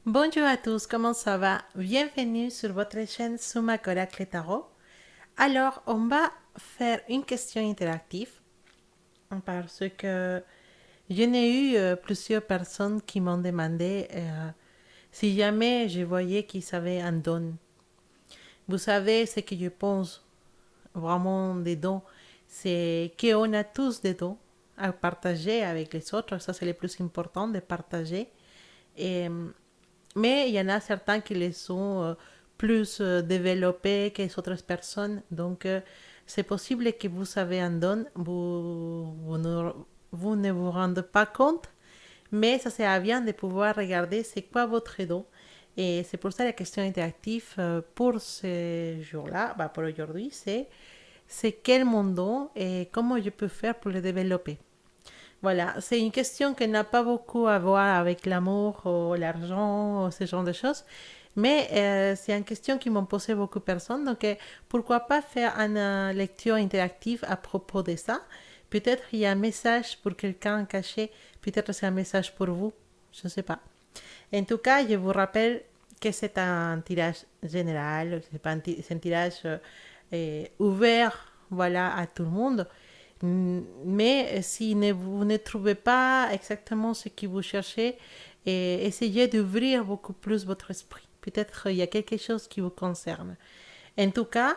Bonjour à tous, comment ça va? Bienvenue sur votre chaîne Suma Oracle Tarot. Alors, on va faire une question interactive parce que je n'ai eu plusieurs personnes qui m'ont demandé si jamais je voyais qu'ils avaient un don. Vous savez ce que je pense vraiment des dons, c'est qu'on a tous des dons à partager avec les autres. Ça, c'est le plus important de partager. Et, mais il y en a certains qui les sont plus développés que les autres personnes. Donc, c'est possible que vous avez un don, vous ne vous rendez pas compte, mais ça serait bien de pouvoir regarder c'est quoi votre don. Et c'est pour ça la question interactive pour ce jour-là, bah pour aujourd'hui, c'est quel mon don et comment je peux faire pour le développer. Voilà, c'est une question qui n'a pas beaucoup à voir avec l'amour ou l'argent ou ce genre de choses, mais c'est une question qui m'ont posé beaucoup de personnes. Donc, pourquoi pas faire une lecture interactive à propos de ça. Peut-être il y a un message pour quelqu'un caché, peut-être c'est un message pour vous, je ne sais pas. En tout cas, je vous rappelle que c'est un tirage général, c'est un tirage ouvert, voilà, à tout le monde. Mais si vous ne trouvez pas exactement ce que vous cherchez, essayez d'ouvrir beaucoup plus votre esprit. Peut-être il y a quelque chose qui vous concerne. En tout cas,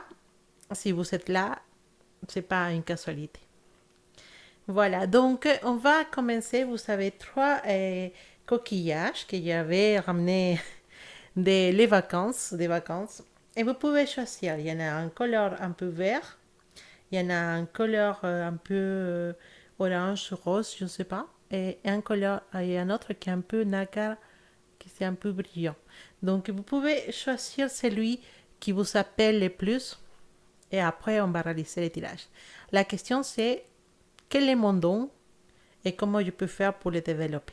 si vous êtes là, c'est pas une casualité. Voilà, donc on va commencer. Vous savez, trois coquillages que j'avais ramenés les vacances, des vacances. Et vous pouvez choisir. Il y en a un couleur un peu vert, il y en a un couleur un peu orange, rose, je ne sais pas. Et un couleur, et un autre qui est un peu nacre, qui est un peu brillant. Donc vous pouvez choisir celui qui vous appelle le plus et après on va réaliser le tirage. La question c'est quel est mon don et comment je peux faire pour le développer.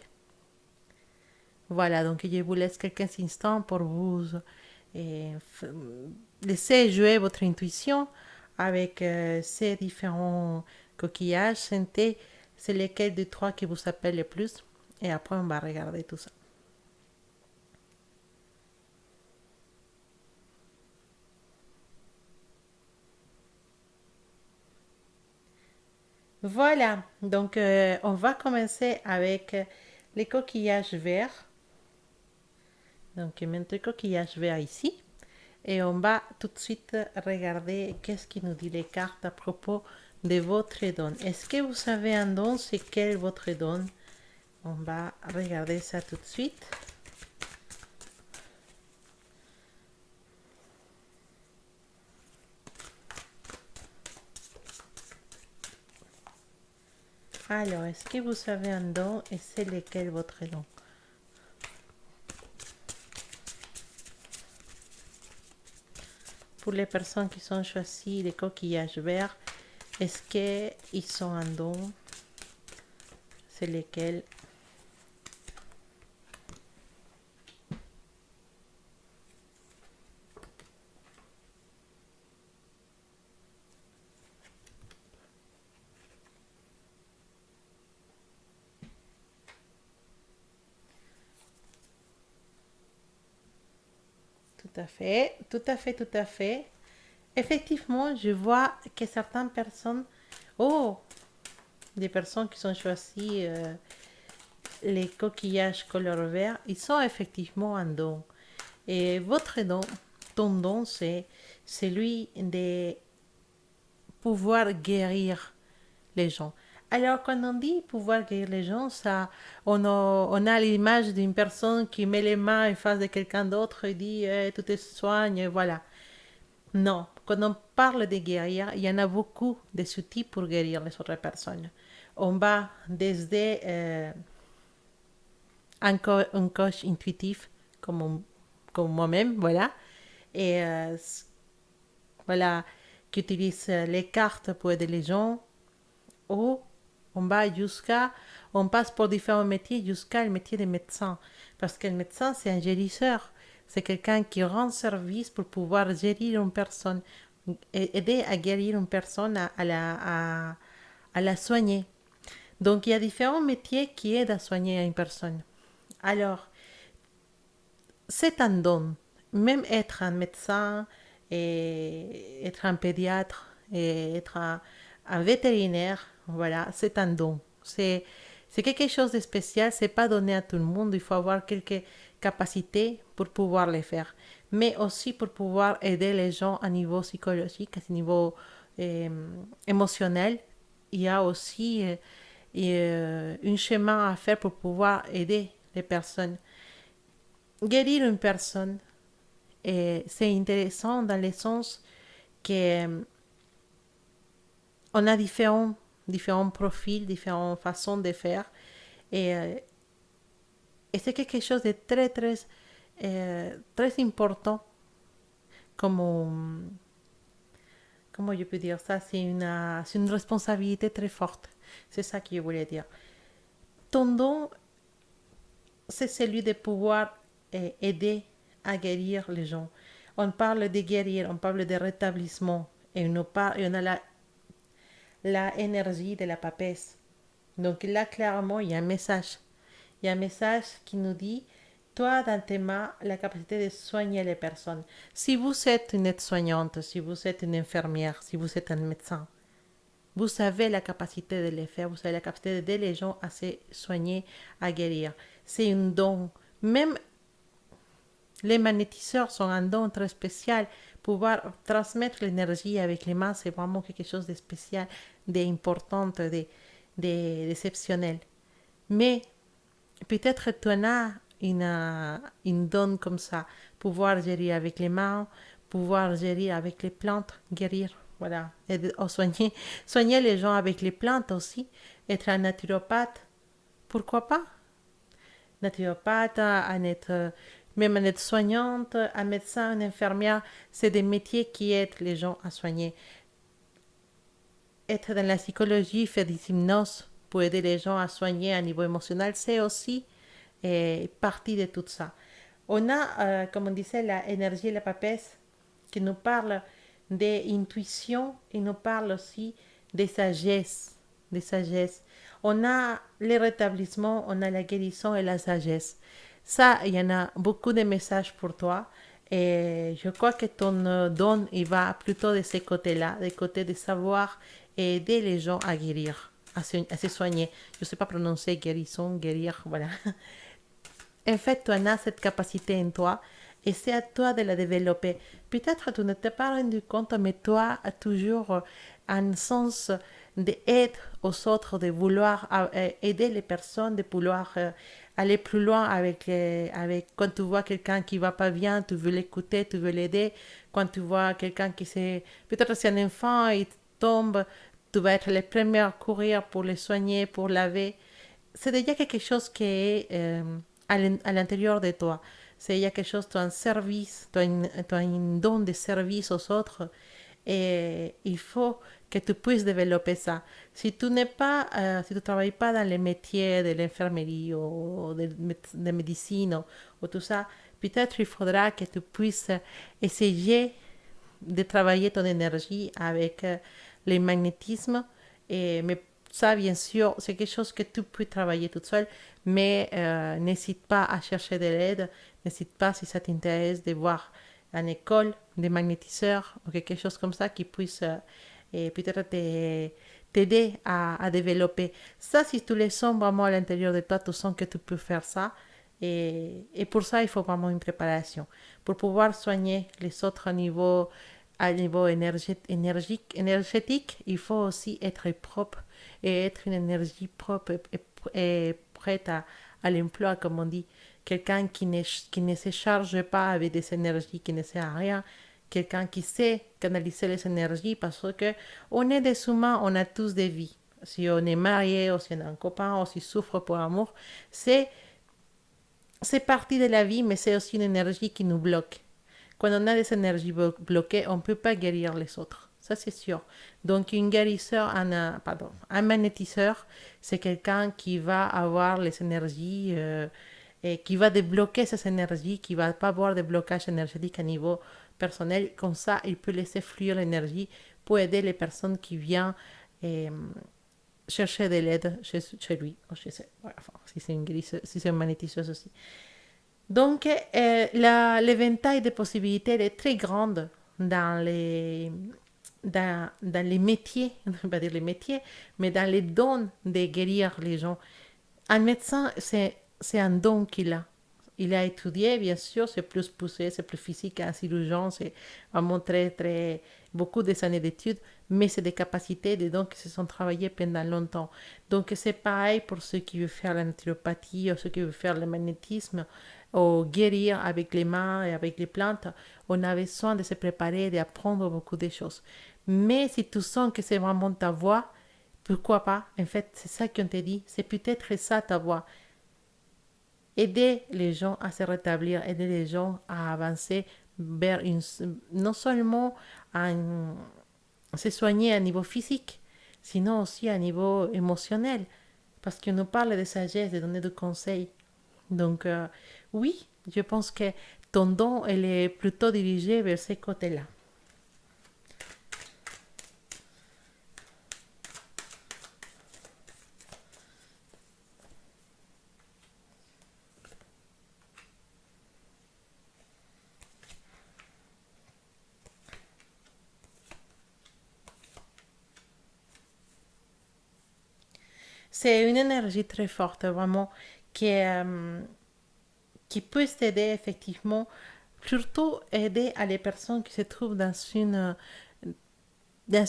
Voilà, donc je vous laisse quelques instants pour vous et laisser jouer votre intuition avec ces différents coquillages. Sentez c'est lequel des trois qui vous appelle le plus et après on va regarder tout ça. Voilà, donc on va commencer avec les coquillages verts. Donc je mets le coquillage vert ici. Et on va tout de suite regarder qu'est-ce qui nous dit les cartes à propos de votre don. Est-ce que vous savez un don? C'est quel votre don? On va regarder ça tout de suite. Alors, est-ce que vous savez un don et c'est lequel votre don? Pour les personnes qui sont choisies les coquillages verts, est-ce qu'ils sont un don? C'est lequel? Tout à fait, tout à fait, tout à fait. Effectivement, je vois que certaines personnes, oh, des personnes qui sont choisies les coquillages couleur vert, ils sont effectivement un don. Et votre don, ton don, c'est celui de pouvoir guérir les gens. Alors, quand on dit pouvoir guérir les gens, ça, on a l'image d'une personne qui met les mains en face de quelqu'un d'autre et dit tout te soigne, voilà. Non, quand on parle de guérir, il y en a beaucoup de outils pour guérir les autres personnes. On va desde un coach intuitif comme moi-même, voilà, et voilà, qui utilise les cartes pour aider les gens, ou on va jusqu'à, on passe pour différents métiers jusqu'à le métier de médecin, parce que le médecin, c'est un guérisseur, c'est quelqu'un qui rend service pour pouvoir guérir une personne, aider à guérir une personne, à la soigner. Donc, il y a différents métiers qui aident à soigner une personne. Alors, c'est un don. Même être un médecin, et être un pédiatre, et être un vétérinaire, voilà, c'est un don. C'est quelque chose de spécial, c'est pas donné à tout le monde. Il faut avoir quelques capacités pour pouvoir le faire. Mais aussi pour pouvoir aider les gens à niveau psychologique, à niveau euh, émotionnel. Il y a aussi un chemin à faire pour pouvoir aider les personnes. Guérir une personne, c'est intéressant dans le sens que on a différents profils, différentes façons de faire. Et, euh, et c'est quelque chose de très important comme, comment je peux dire ça, c'est une responsabilité très forte. C'est ça que je voulais dire. Ton don, c'est celui de pouvoir aider à guérir les gens. On parle de guérir, on parle de rétablissement. Et on a la énergie de la papesse. Donc là, clairement, il y a un message. Il y a un message qui nous dit, toi, dans tes mains, la capacité de soigner les personnes. Si vous êtes une aide-soignante, si vous êtes une infirmière, si vous êtes un médecin, vous avez la capacité de le faire, vous avez la capacité d'aider les gens à se soigner, à guérir. C'est un don. Même les magnétiseurs sont un don très spécial. Pouvoir transmettre l'énergie avec les mains, c'est vraiment quelque chose de spécial, d'important, d'exceptionnel. Mais peut-être tu en as une donne comme ça. Pouvoir gérer avec les mains, pouvoir gérer avec les plantes, guérir. Voilà. Et soigner les gens avec les plantes aussi. Être un naturopathe, pourquoi pas? Naturopathe, même un aide-soignante, un médecin, une infirmière, c'est des métiers qui aident les gens à soigner. Être dans la psychologie, faire des hypnoses pour aider les gens à soigner à niveau émotionnel, c'est aussi partie de tout ça. On a, comme on disait, la énergie et la papesse qui nous parle d'intuition et nous parle aussi de sagesse. De sagesse. On a le rétablissement, on a la guérison et la sagesse. Ça, il y en a beaucoup de messages pour toi. Et je crois que ton don, il va plutôt de ce côté-là, des côtés de savoir aider les gens à guérir, à se soigner. Je ne sais pas prononcer guérison, guérir, voilà. En fait, tu en as cette capacité en toi et c'est à toi de la développer. Peut-être tu ne t'es pas rendu compte, mais toi as toujours un sens d'aide aux autres, de vouloir aider les personnes, de vouloir aller plus loin avec quand tu vois quelqu'un qui va pas bien, tu veux l'écouter, tu veux l'aider. Quand tu vois quelqu'un qui c'est peut-être c'est un enfant, il tombe, tu vas être le premier à courir pour le soigner, pour laver. C'est déjà quelque chose qui est à l'intérieur de toi. C'est il y a quelque chose, tu as un service, tu as un don de service aux autres et il faut que tu puisses développer ça. Si tu n'es pas, si tu travailles pas dans les métiers de l'infirmerie ou de médecine ou tout ça, peut-être il faudra que tu puisses essayer de travailler ton énergie avec le magnétisme. Mais ça, bien sûr, c'est quelque chose que tu peux travailler toute seule, mais n'hésite pas à chercher de l'aide. N'hésite pas, si ça t'intéresse, de voir une école de magnétiseurs ou quelque chose comme ça qui puisse peut-être t'aider à développer. Ça, si tu le sens vraiment à l'intérieur de toi, tu sens que tu peux faire ça. Et pour ça, il faut vraiment une préparation. Pour pouvoir soigner les autres à niveau énergétique, il faut aussi être propre et être une énergie propre et prête à l'emploi, comme on dit. Quelqu'un qui ne se charge pas avec des énergies qui ne servent à rien. Quelqu'un qui sait canaliser les énergies parce que on est des humains, on a tous des vies. Si on est marié, ou si on a un copain, ou si on souffre pour amour, c'est partie de la vie, mais c'est aussi une énergie qui nous bloque. Quand on a des énergies bloquées, on ne peut pas guérir les autres. Ça, c'est sûr. Donc, un magnétiseur, c'est quelqu'un qui va avoir les énergies et qui va débloquer ces énergies, qui va pas avoir de blocage énergétique à niveau personnel. Comme ça, il peut laisser fluir l'énergie pour aider les personnes qui viennent chercher de l'aide chez lui. Ou chez, enfin, si c'est une magnétiseuse aussi. Donc, l'éventail des possibilités est très grande dans les métiers, je ne vais pas dire les métiers, mais dans les dons de guérir les gens. Un médecin, c'est un don qu'il a. Il a étudié, bien sûr, c'est plus poussé, c'est plus physique qu'un chirurgien, c'est vraiment beaucoup des années d'études, mais c'est des capacités, des dons qui se sont travaillés pendant longtemps. Donc c'est pareil pour ceux qui veulent faire la naturopathie, ou ceux qui veulent faire le magnétisme, ou guérir avec les mains et avec les plantes. On a besoin de se préparer, d'apprendre beaucoup de choses. Mais si tu sens que c'est vraiment ta voie, pourquoi pas? En fait, c'est ça qu'on te dit. C'est peut-être ça ta voie. Aider les gens à se rétablir, aider les gens à avancer vers non seulement à se soigner à niveau physique, sinon aussi à niveau émotionnel. Parce qu'on nous parle de sagesse, de donner des conseils. Donc, oui, je pense que ton don, elle est plutôt dirigé vers ces côtés-là. C'est une énergie très forte, vraiment, qui, qui peut t'aider effectivement, surtout aider à les personnes qui se trouvent qui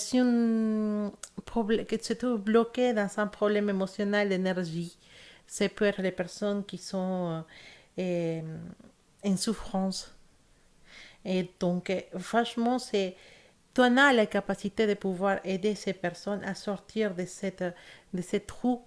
se trouvent bloquées dans un problème émotionnel d'énergie. Ça peut être les personnes qui sont en souffrance. Et donc, franchement, tu en as la capacité de pouvoir aider ces personnes à sortir de cette trou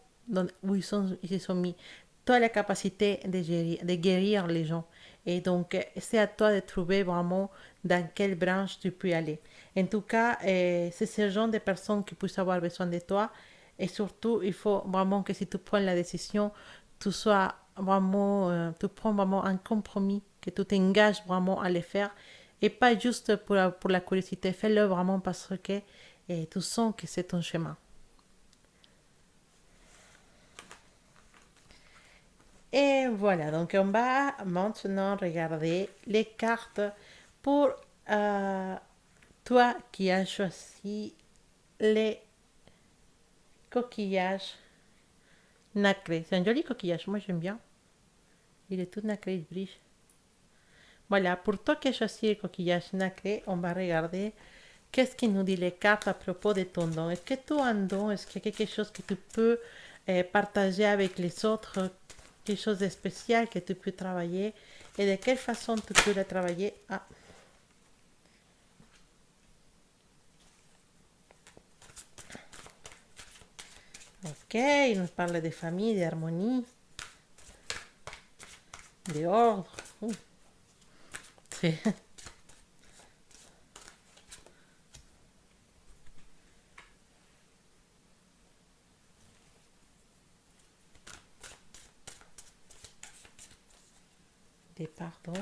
où ils se sont mis. Tu as la capacité de guérir les gens. Et donc, c'est à toi de trouver vraiment dans quelle branche tu peux aller. En tout cas, c'est ce genre de personnes qui peuvent avoir besoin de toi. Et surtout, il faut vraiment que si tu prends la décision, tu prends vraiment un compromis, que tu t'engages vraiment à le faire et pas juste pour la curiosité. Fais-le vraiment parce que tu sens que c'est ton chemin. Et voilà, donc on va maintenant regarder les cartes pour euh, toi qui as choisi les coquillages nacrés. C'est un joli coquillage, moi j'aime bien. Il est tout nacré, il brille. Voilà, pour toi qui as choisi le coquillage nacré, on va regarder qu'est-ce qui nous dit les cartes à propos de ton don. Est-ce que tu as un don? Est-ce qu'il y a quelque chose que tu peux partager avec les autres? Quelque chose de spécial que tu peux travailler? Et de quelle façon tu peux le travailler? Ah, ok, il nous parle de famille, d'harmonie, d'ordre. C'est des pardons.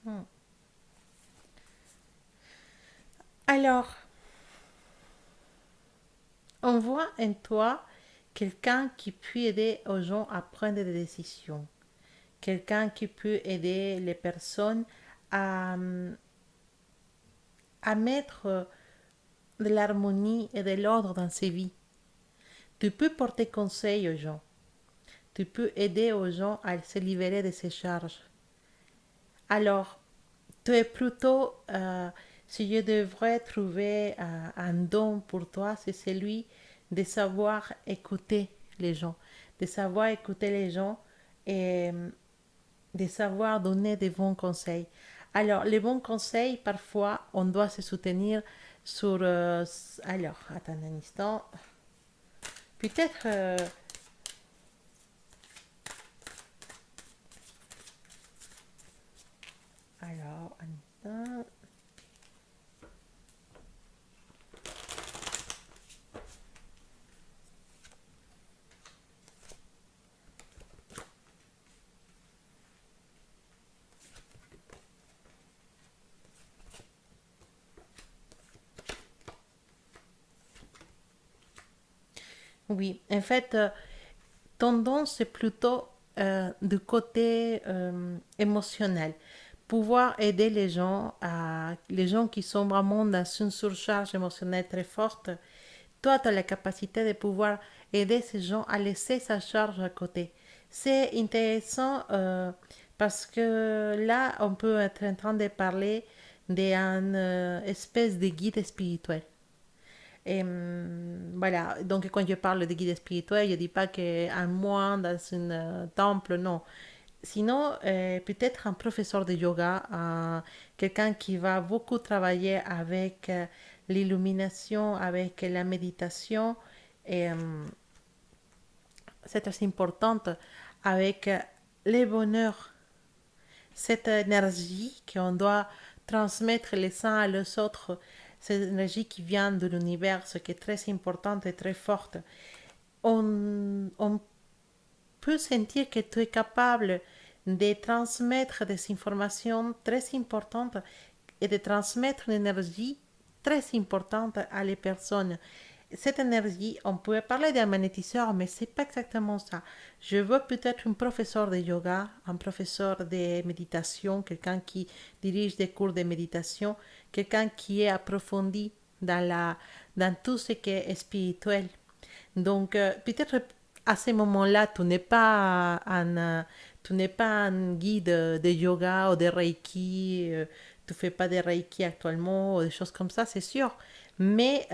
Hmm. Alors, on voit en toi quelqu'un qui peut aider aux gens à prendre des décisions. Quelqu'un qui peut aider les personnes à, à mettre de l'harmonie et de l'ordre dans ses vies. Tu peux porter conseil aux gens. Tu peux aider aux gens à se libérer de ces charges. Alors, tu es plutôt, si je devrais trouver un don pour toi, c'est celui de savoir écouter les gens, de savoir écouter les gens et de savoir donner des bons conseils. Alors, les bons conseils, parfois, on doit se soutenir sur... alors, attends un instant. Peut-être... alors, un instant. Oui, en fait, tendance, c'est plutôt du côté émotionnel. Pouvoir aider les gens qui sont vraiment dans une surcharge émotionnelle très forte. Toi, tu as la capacité de pouvoir aider ces gens à laisser sa charge à côté. C'est intéressant parce que là, on peut être en train de parler d'une espèce de guide spirituel. Et voilà, donc quand je parle de guide spirituel, je ne dis pas qu'un moine dans un temple, non. Sinon, peut-être un professeur de yoga, quelqu'un qui va beaucoup travailler avec l'illumination, avec la méditation, et c'est très important, avec le bonheur, cette énergie qu'on doit transmettre les uns à les autres, cette énergie qui vient de l'univers, qui est très importante et très forte. On peut sentir que tu es capable de transmettre des informations très importantes et de transmettre une énergie très importante à les personnes. Cette énergie, on pourrait parler d'un magnétiseur, mais c'est pas exactement ça. Je veux peut-être un professeur de yoga, un professeur de méditation, quelqu'un qui dirige des cours de méditation, quelqu'un qui est approfondi dans tout ce qui est spirituel. Donc, peut-être à ce moment-là, tu n'es pas un guide de yoga ou de Reiki, tu fais pas de Reiki actuellement ou des choses comme ça, c'est sûr. Mais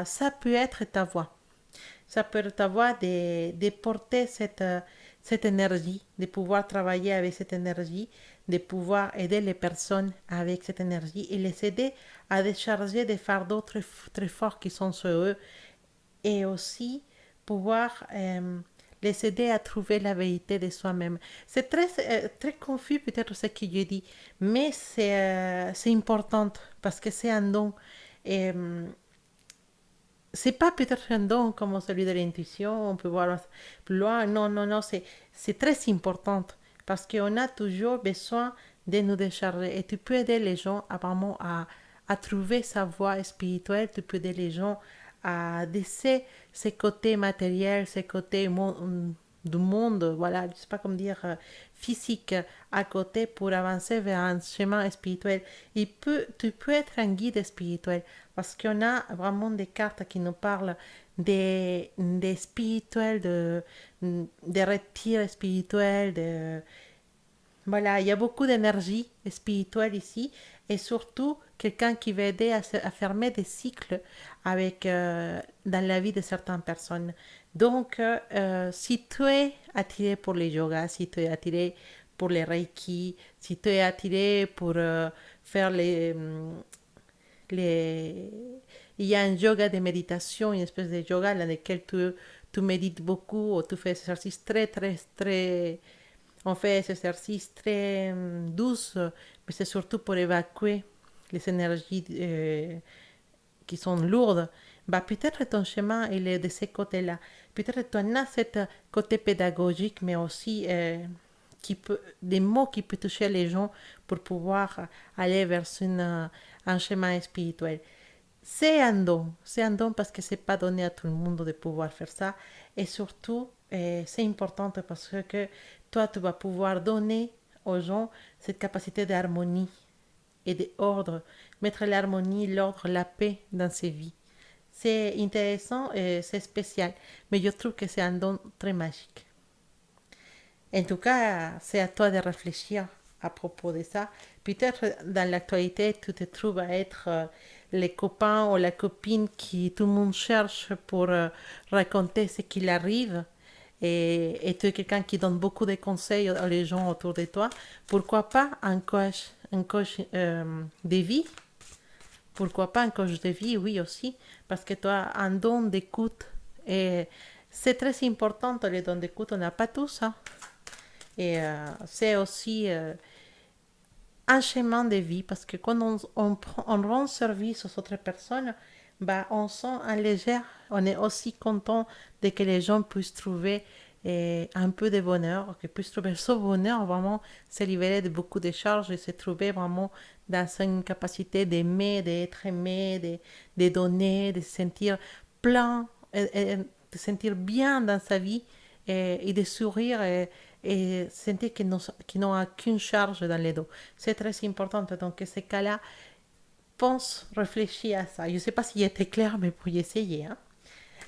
ça peut être ta voix. Ça peut être ta voix de porter cette énergie, de pouvoir travailler avec cette énergie, de pouvoir aider les personnes avec cette énergie et les aider à décharger des fardeaux très forts qui sont sur eux et aussi pouvoir les aider à trouver la vérité de soi-même. C'est très confus peut-être ce que je dis, mais c'est important parce que c'est un don. Et c'est pas peut-être un don comme celui de l'intuition, on peut voir plus loin. Non, non, non, c'est très important parce qu'on a toujours besoin de nous décharger. Et tu peux aider les gens à vraiment à trouver sa voie spirituelle, tu peux aider les gens à laisser ses côtés matériels, ses côtés du monde, voilà, je sais pas comment dire, physique à côté pour avancer vers un chemin spirituel. Tu peux être un guide spirituel parce qu'on a vraiment des cartes qui nous parlent des spirituels, des retirs spirituels, voilà, il y a beaucoup d'énergie spirituelle ici et surtout quelqu'un qui va aider à fermer des cycles dans la vie de certaines personnes. Donc, si tu es attiré pour les yogas, si tu es attiré pour les reiki, si tu es attiré pour faire les... Il y a un yoga de méditation, une espèce de yoga dans lequel tu médites beaucoup ou tu fais des exercices très on fait des exercices très douces, mais c'est surtout pour évacuer les énergies qui sont lourdes. Bah, peut-être ton chemin il est de ce côté-là. Peut-être tu as ce côté pédagogique, mais aussi des mots qui peuvent toucher les gens pour pouvoir aller vers un chemin spirituel. C'est un don parce que c'est pas donné à tout le monde de pouvoir faire ça. Et surtout, c'est important parce que toi, tu vas pouvoir donner aux gens cette capacité d'harmonie et d'ordre, mettre l'harmonie, l'ordre, la paix dans ses vies. C'est intéressant et c'est spécial, mais je trouve que c'est un don très magique. En tout cas, c'est à toi de réfléchir à propos de ça. Peut-être dans l'actualité, tu te trouves à être les copains ou la copine qui tout le monde cherche pour raconter ce qu'il arrive. Et tu es quelqu'un qui donne beaucoup de conseils aux gens autour de toi. Pourquoi pas un coach de vie. Pourquoi pas un coach de vie, oui aussi, parce que tu as un don d'écoute. Et c'est très important, le don d'écoute, on n'a pas tous, hein. Et c'est aussi un chemin de vie parce que quand on rend service aux autres personnes, bah, on sent un léger, on est aussi content de que les gens puissent trouver un peu de bonheur, qu'ils puissent trouver ce bonheur, vraiment se libérer de beaucoup de charges et se trouver vraiment dans une capacité d'aimer, d'être aimé, de donner, de se sentir plein. de sentir bien dans sa vie et de sourire et sentir qu'ils n'ont aucune charge dans les dos. C'est très important. Donc, ces cas-là, pense, réfléchis à ça. Je ne sais pas si était clair, mais pour y essayer. Hein.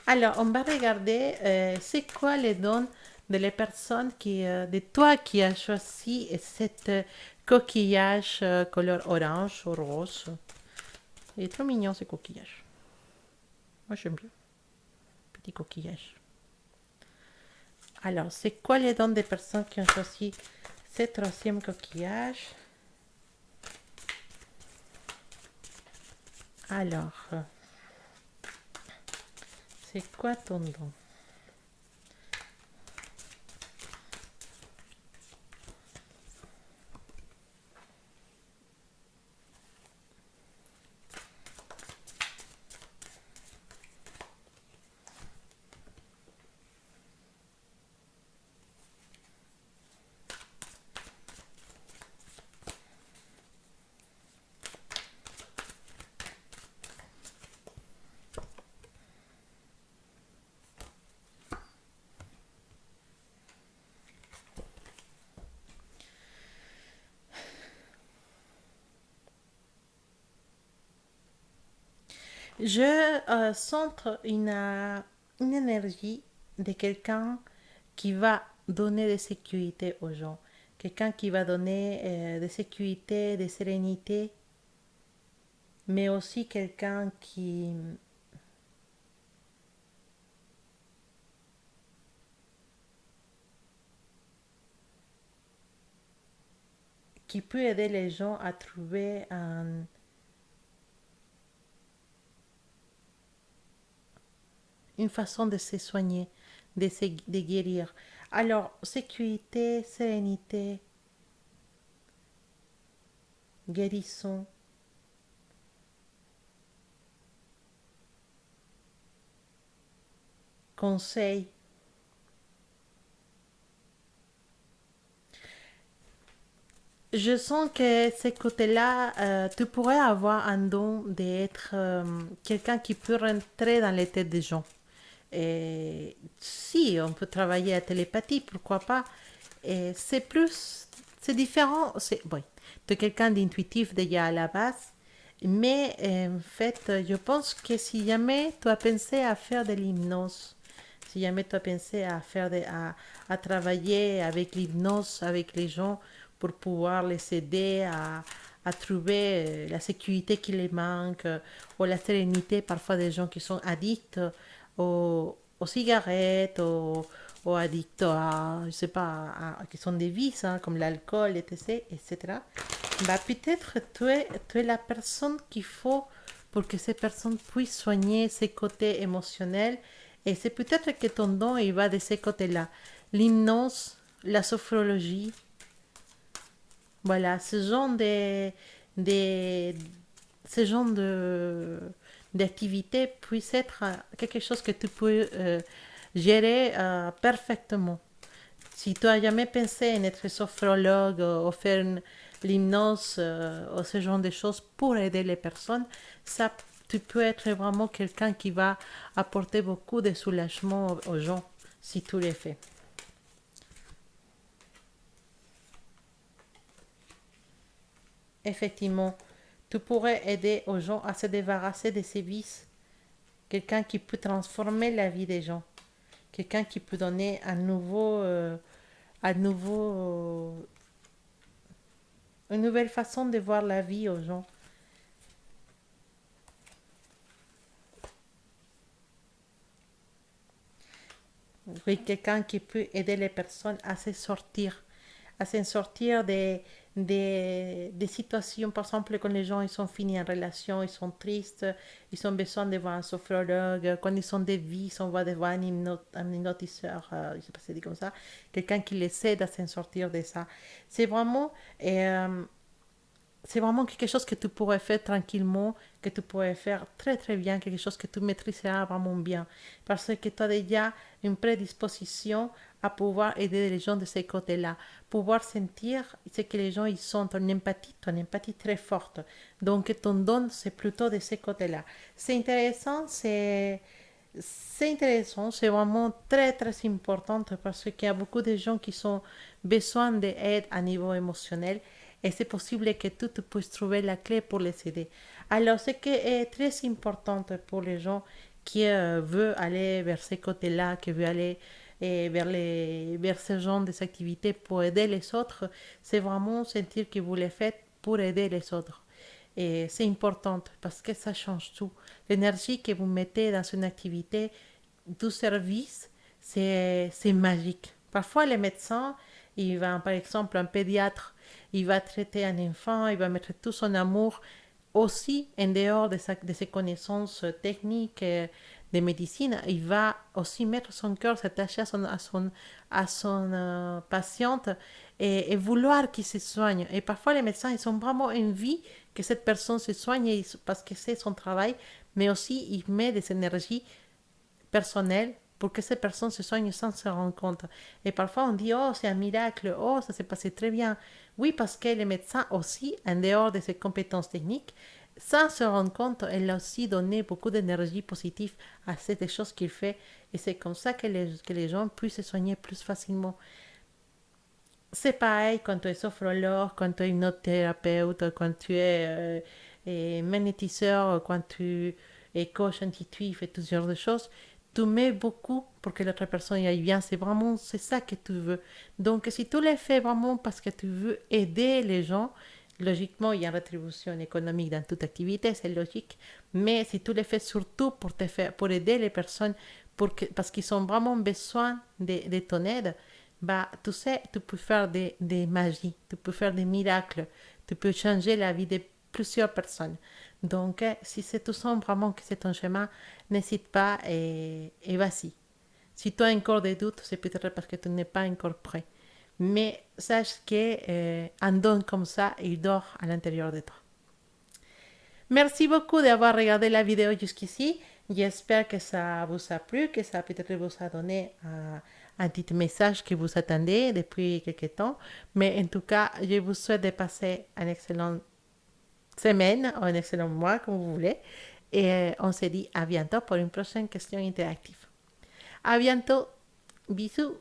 Alors, on va regarder c'est quoi les dons de les personnes de toi qui as choisi cette coquillage couleur orange ou rose. Il est trop mignon ce coquillage. Moi j'aime bien. Petit coquillage. Alors, c'est quoi les dons des personnes qui ont choisi ce troisième coquillage? Alors, c'est quoi ton don? Je centre une énergie de quelqu'un qui va donner de sécurité aux gens. Quelqu'un qui va donner de sécurité, de sérénité, mais aussi quelqu'un qui peut aider les gens à trouver une façon de se soigner, de guérir. Alors, sécurité, sérénité, guérison, conseil. Je sens que ce côté-là, tu pourrais avoir un don d'être quelqu'un qui peut rentrer dans les têtes des gens. Et si on peut travailler à télépathie, pourquoi pas. Et c'est plus, c'est différent. C'est oui, de quelqu'un d'intuitif déjà à la base. Mais en fait, je pense que si jamais tu as pensé à faire de l'hypnose, si jamais tu as pensé à travailler avec l'hypnose, avec les gens, pour pouvoir les aider à trouver la sécurité qui les manque, ou la sérénité parfois des gens qui sont addicts aux cigarettes, aux addicts à, je sais pas, qui sont des vices, hein, comme l'alcool, etc., etc. Bah, peut-être tu es la personne qu'il faut pour que ces personnes puissent soigner ses côtés émotionnels. Et c'est peut-être que ton don, il va de ces côtés-là. L'hypnose, la sophrologie, voilà, de, ce genre d'activité puisse être quelque chose que tu peux gérer parfaitement. Si tu as jamais pensé en être sophrologue ou faire l'hypnose ou ce genre de choses pour aider les personnes, ça, tu peux être vraiment quelqu'un qui va apporter beaucoup de soulagement aux gens si tu les fais. Effectivement, tu pourrais aider aux gens à se débarrasser de ces vices. Quelqu'un qui peut transformer la vie des gens. Quelqu'un qui peut donner une nouvelle façon de voir la vie aux gens. Oui, quelqu'un qui peut aider les personnes à se sortir des situations, par exemple, quand les gens ils sont finis en relation, ils sont tristes, ils ont besoin de voir un sophrologue, quand ils sont des vies, on va devoir un hypnotiseur, je ne sais pas si c'est dit comme ça, quelqu'un qui les aide à s'en sortir de ça. C'est vraiment, euh, c'est vraiment quelque chose que tu pourrais faire tranquillement, que tu pourrais faire très très bien, quelque chose que tu maîtriseras vraiment bien. Parce que tu as déjà une prédisposition à pouvoir aider les gens de ces côtés-là, pouvoir sentir ce que les gens ils sont, ton empathie très forte. Donc ton don, c'est plutôt de ces côtés-là. C'est intéressant, c'est C'est intéressant, c'est vraiment très très important parce qu'il y a beaucoup de gens qui ont besoin d'aide à niveau émotionnel et c'est possible que tu puisses trouver la clé pour les aider. Alors, ce qui est très important pour les gens qui veulent aller vers ces côtés-là, qui veulent aller vers ce genre d'activités pour aider les autres, c'est vraiment sentir que vous les faites pour aider les autres. Et c'est important parce que ça change tout. L'énergie que vous mettez dans une activité du service, c'est magique. Parfois, les médecins, par exemple, un pédiatre, il va traiter un enfant, il va mettre tout son amour aussi en dehors de ses connaissances techniques de médecine, il va aussi mettre son cœur, s'attacher à son patiente et vouloir qu'il se soigne. Et parfois, les médecins, ils ont vraiment envie que cette personne se soigne parce que c'est son travail, mais aussi il met des énergies personnelles pour que cette personne se soigne sans se rendre compte. Et parfois on dit, oh, c'est un miracle, oh, ça s'est passé très bien. Oui, parce que les médecins aussi, en dehors de ses compétences techniques, sans se rendre compte, elle a aussi donné beaucoup d'énergie positive à cette chose qu'il fait. Et c'est comme ça que les gens puissent se soigner plus facilement. C'est pareil quand tu es sophrologue, quand tu es hypnothérapeute, quand tu es magnétiseur, quand tu es coach intuitif et tout ce genre de choses. Tu mets beaucoup pour que l'autre personne y aille bien. C'est ça que tu veux. Donc, si tu le fais vraiment parce que tu veux aider les gens, logiquement, il y a une rétribution économique dans toute activité, c'est logique. Mais si tu le fais surtout pour aider les personnes, parce qu'ils ont vraiment besoin de ton aide, bah, tu sais, tu peux faire des magies, tu peux faire des miracles, tu peux changer la vie de plusieurs personnes. Donc, si tu sens vraiment que c'est ton chemin, n'hésite pas et vas-y. Si tu as encore des doutes, c'est peut-être parce que tu n'es pas encore prêt. Mais sache qu'un don comme ça, il dort à l'intérieur de toi. Merci beaucoup d'avoir regardé la vidéo jusqu'ici. J'espère que ça vous a plu, que ça peut-être vous a donné un petit message que vous attendez depuis quelques temps. Mais en tout cas, je vous souhaite de passer une excellente semaine ou un excellent mois, comme vous voulez. Et on se dit à bientôt pour une prochaine question interactive. À bientôt. Bisous.